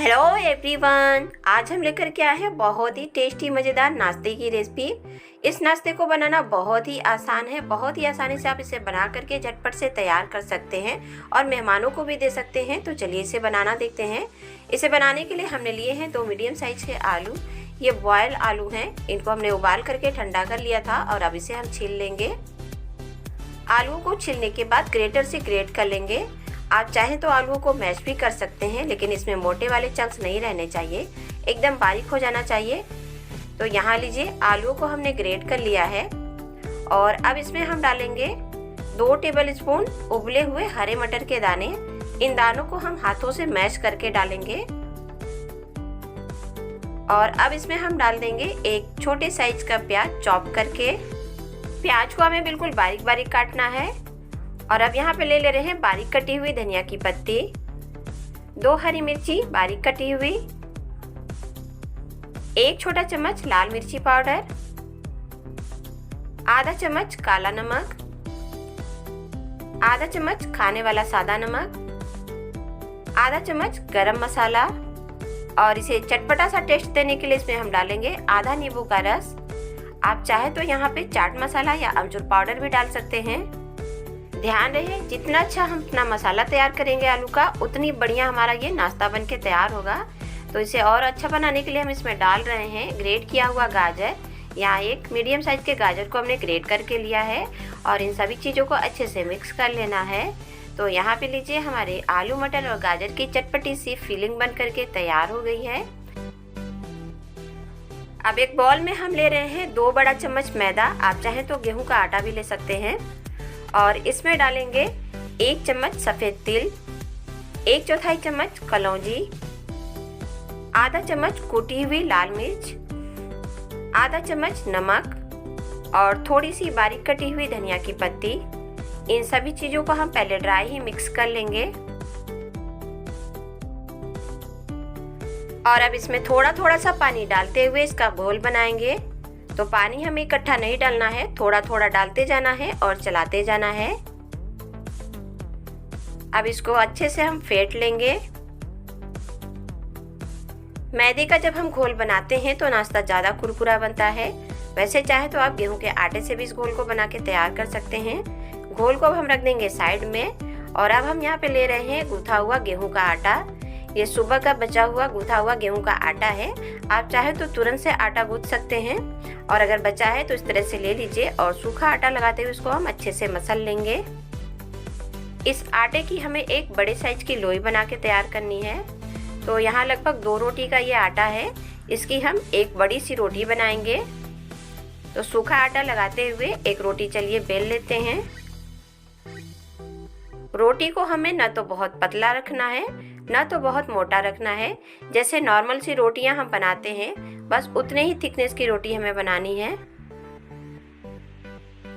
Hello everyone, आज हम लेकर के आए हैं बहुत ही टेस्टी मज़ेदार नाश्ते की रेसिपी। इस नाश्ते को बनाना बहुत ही आसान है। बहुत ही आसानी से आप इसे बना करके झटपट से तैयार कर सकते हैं और मेहमानों को भी दे सकते हैं। तो चलिए इसे बनाना देखते हैं। इसे बनाने के लिए हमने लिए हैं 2 मीडियम साइज के आलू। ये बॉयल आलू हैं, इनको हमने उबाल करके ठंडा कर लिया था और अब इसे हम छील लेंगे। आलूओं को छीलने के बाद ग्रेटर से ग्रेट कर लेंगे। आप चाहें तो आलूओं को मैश भी कर सकते हैं, लेकिन इसमें मोटे वाले चंक्स नहीं रहने चाहिए, एकदम बारीक हो जाना चाहिए। तो यहाँ लीजिए, आलूओं को हमने ग्रेट कर लिया है और अब इसमें हम डालेंगे 2 टेबलस्पून उबले हुए हरे मटर के दाने। इन दानों को हम हाथों से मैश करके डालेंगे और अब इसमें हम डाल देंगे एक छोटे साइज का प्याज चॉप करके। प्याज को हमें बिल्कुल बारीक बारीक काटना है। और अब यहाँ पे ले रहे हैं बारीक कटी हुई धनिया की पत्ती, 2 हरी मिर्ची बारीक कटी हुई, 1 छोटा चम्मच लाल मिर्ची पाउडर, आधा चम्मच काला नमक, आधा चम्मच खाने वाला सादा नमक, आधा चम्मच गरम मसाला और इसे चटपटा सा टेस्ट देने के लिए इसमें हम डालेंगे आधा नींबू का रस। आप चाहे तो यहाँ पे चाट मसाला या अमचूर पाउडर भी डाल सकते हैं। ध्यान रहे, जितना अच्छा हम अपना मसाला तैयार करेंगे आलू का, उतनी बढ़िया हमारा ये नाश्ता बन के तैयार होगा। तो इसे और अच्छा बनाने के लिए हम इसमें डाल रहे हैं ग्रेट किया हुआ गाजर। यहाँ एक मीडियम साइज के गाजर को हमने ग्रेट करके लिया है और इन सभी चीज़ों को अच्छे से मिक्स कर लेना है। तो यहाँ पे लीजिए, हमारे आलू मटर और गाजर की चटपटी सी फीलिंग बन करके तैयार हो गई है। अब एक बॉल में हम ले रहे हैं 2 बड़ा चम्मच मैदा। आप चाहें तो गेहूँ का आटा भी ले सकते हैं और इसमें डालेंगे 1 चम्मच सफ़ेद तिल, 1/4 चम्मच कलौंजी, आधा चम्मच कुटी हुई लाल मिर्च, आधा चम्मच नमक और थोड़ी सी बारीक कटी हुई धनिया की पत्ती। इन सभी चीज़ों को हम पहले ड्राई ही मिक्स कर लेंगे और अब इसमें थोड़ा थोड़ा सा पानी डालते हुए इसका घोल बनाएंगे। तो पानी हमें इकट्ठा नहीं डालना है, थोड़ा थोड़ा डालते जाना है और चलाते जाना है। अब इसको अच्छे से हम फेंट लेंगे। मैदे का जब हम घोल बनाते हैं तो नाश्ता ज़्यादा कुरकुरा बनता है। वैसे चाहे तो आप गेहूं के आटे से भी इस घोल को बना के तैयार कर सकते हैं। घोल को हम रख देंगे साइड में और अब हम यहाँ पे ले रहे हैं गूथा हुआ गेहूं का आटा। ये सुबह का बचा हुआ गूथा हुआ गेहूं का आटा है। आप चाहे तो तुरंत से आटा गूंथ सकते हैं और अगर बचा है तो इस तरह से ले लीजिए और सूखा आटा लगाते हुए इसको हम अच्छे से मसल लेंगे। इस आटे की हमें एक बड़े साइज की लोई बना के तैयार करनी है। तो यहाँ लगभग 2 रोटी का ये आटा है, इसकी हम एक बड़ी सी रोटी बनाएंगे। तो सूखा आटा लगाते हुए एक रोटी चलिए बेल लेते हैं। रोटी को हमें न तो बहुत पतला रखना है ना तो बहुत मोटा रखना है। जैसे नॉर्मल सी रोटियां हम बनाते हैं, बस उतने ही थिकनेस की रोटी हमें बनानी है।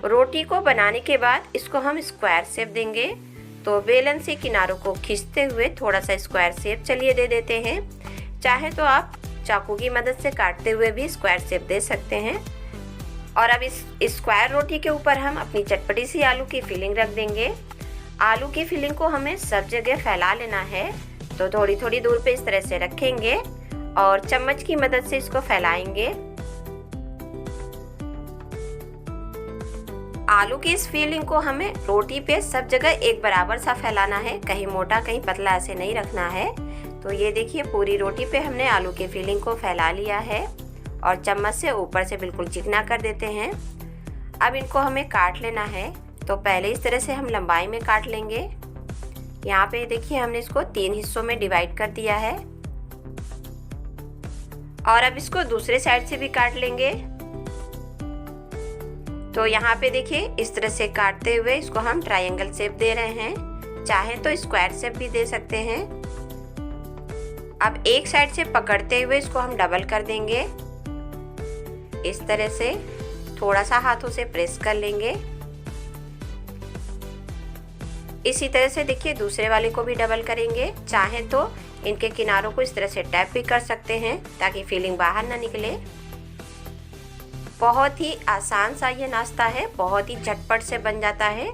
रोटी को बनाने के बाद इसको हम स्क्वायर शेप देंगे। तो बेलन से किनारों को खींचते हुए थोड़ा सा स्क्वायर शेप चलिए दे देते हैं। चाहे तो आप चाकू की मदद से काटते हुए भी स्क्वायर शेप दे सकते हैं। और अब इस स्क्वायर रोटी के ऊपर हम अपनी चटपटी सी आलू की फिलिंग रख देंगे। आलू की फिलिंग को हमें सब जगह फैला लेना है। तो थोड़ी थोड़ी दूर पे इस तरह से रखेंगे और चम्मच की मदद से इसको फैलाएंगे। आलू की इस फिलिंग को हमें रोटी पे सब जगह एक बराबर सा फैलाना है, कहीं मोटा कहीं पतला ऐसे नहीं रखना है। तो ये देखिए, पूरी रोटी पे हमने आलू की फिलिंग को फैला लिया है और चम्मच से ऊपर से बिल्कुल चिकना कर देते हैं। अब इनको हमें काट लेना है। तो पहले इस तरह से हम लंबाई में काट लेंगे। यहाँ पे देखिए, हमने इसको 3 हिस्सों में डिवाइड कर दिया है और अब इसको दूसरे साइड से भी काट लेंगे। तो यहाँ पे देखिए, इस तरह से काटते हुए इसको हम ट्रायंगल शेप दे रहे हैं। चाहे तो स्क्वायर शेप भी दे सकते हैं। अब एक साइड से पकड़ते हुए इसको हम डबल कर देंगे। इस तरह से थोड़ा सा हाथों से प्रेस कर लेंगे। इसी तरह से देखिए, दूसरे वाले को भी डबल करेंगे। चाहे तो इनके किनारों को इस तरह से टैप भी कर सकते हैं ताकि फिलिंग बाहर ना निकले। बहुत ही आसान सा ये नाश्ता है, बहुत ही झटपट से बन जाता है।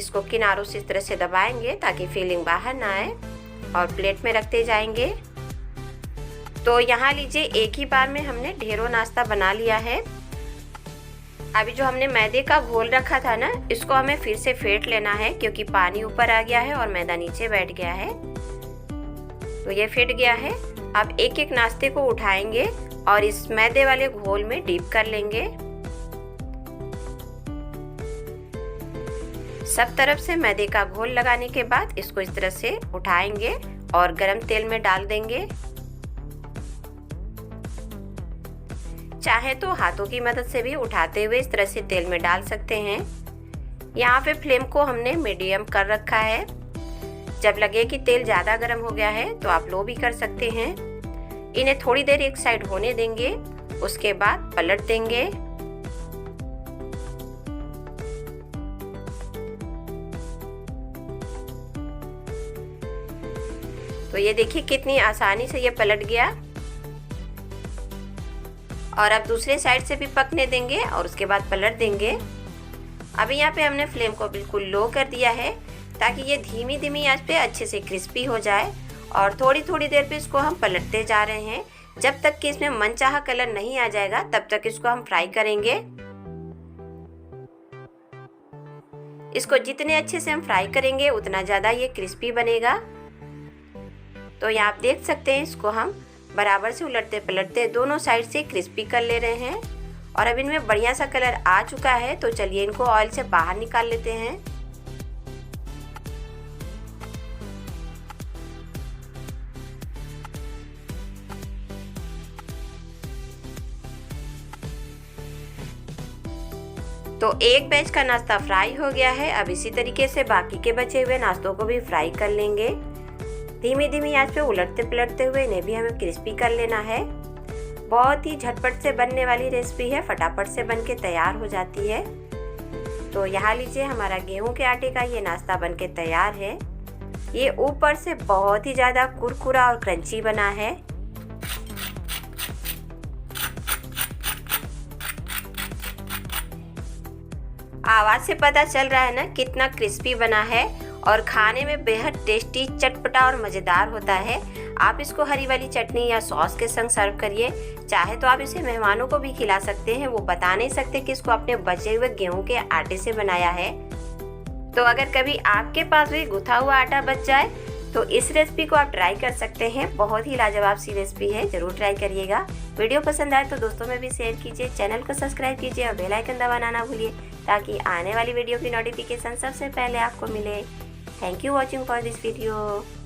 इसको किनारों से इस तरह से दबाएंगे ताकि फिलिंग बाहर ना आए और प्लेट में रखते जाएंगे। तो यहाँ लीजिए एक ही बार में हमने ढेरों नाश्ता बना लिया है। अभी जो हमने मैदे का घोल रखा था ना, इसको हमें फिर से फेंट लेना है क्योंकि पानी ऊपर आ गया है और मैदा नीचे बैठ गया है। तो ये फेंट गया है। अब एक एक नाश्ते को उठाएंगे और इस मैदे वाले घोल में डीप कर लेंगे। सब तरफ से मैदे का घोल लगाने के बाद इसको इस तरह से उठाएंगे और गरम तेल में डाल देंगे। चाहे तो हाथों की मदद से भी उठाते हुए इस तरह से तेल में डाल सकते हैं। यहाँ पे फ्लेम को हमने मीडियम कर रखा है। जब लगे कि तेल ज़्यादा गर्म हो गया है तो आप लो भी कर सकते हैं। इन्हें थोड़ी देर एक साइड होने देंगे, उसके बाद पलट देंगे। तो ये देखिए कितनी आसानी से ये पलट गया। और अब दूसरे साइड से भी पकने देंगे और उसके बाद पलट देंगे। अभी यहाँ पे हमने फ्लेम को बिल्कुल लो कर दिया है ताकि ये धीमी धीमी आंच पे अच्छे से क्रिस्पी हो जाए। और थोड़ी थोड़ी देर पे इसको हम पलटते जा रहे हैं। जब तक कि इसमें मनचाहा कलर नहीं आ जाएगा तब तक इसको हम फ्राई करेंगे। इसको जितने अच्छे से हम फ्राई करेंगे उतना ज़्यादा ये क्रिस्पी बनेगा। तो यहाँ आप देख सकते हैं, इसको हम बराबर से उलटते पलटते दोनों साइड से क्रिस्पी कर ले रहे हैं। और अब इनमें बढ़िया सा कलर आ चुका है। तो चलिए इनको ऑयल से बाहर निकाल लेते हैं। तो एक बैच का नाश्ता फ्राई हो गया है। अब इसी तरीके से बाकी के बचे हुए नाश्तों को भी फ्राई कर लेंगे। धीमी धीमी आंच पे उलटते पलटते हुए इन्हें भी हमें क्रिस्पी कर लेना है। बहुत ही झटपट से बनने वाली रेसिपी है, फटाफट से बन के तैयार हो जाती है। तो यहाँ लीजिए हमारा गेहूं के आटे का ये नाश्ता बन के तैयार है। ये ऊपर से बहुत ही ज़्यादा कुरकुरा और क्रंची बना है। आवाज़ से पता चल रहा है ना कितना क्रिस्पी बना है और खाने में बेहद टेस्टी, चटपटा और मज़ेदार होता है। आप इसको हरी वाली चटनी या सॉस के संग सर्व करिए। चाहे तो आप इसे मेहमानों को भी खिला सकते हैं, वो बता नहीं सकते कि इसको अपने बचे हुए गेहूं के आटे से बनाया है। तो अगर कभी आपके पास भी गुथा हुआ आटा बच जाए तो इस रेसिपी को आप ट्राई कर सकते हैं। बहुत ही लाजवाब सी रेसिपी है, ज़रूर ट्राई करिएगा। वीडियो पसंद आए तो दोस्तों में भी शेयर कीजिए, चैनल को सब्सक्राइब कीजिए और बेल आइकन दबाना ना भूलिए ताकि आने वाली वीडियो की नोटिफिकेशन सबसे पहले आपको मिले। Thank you watching for this video.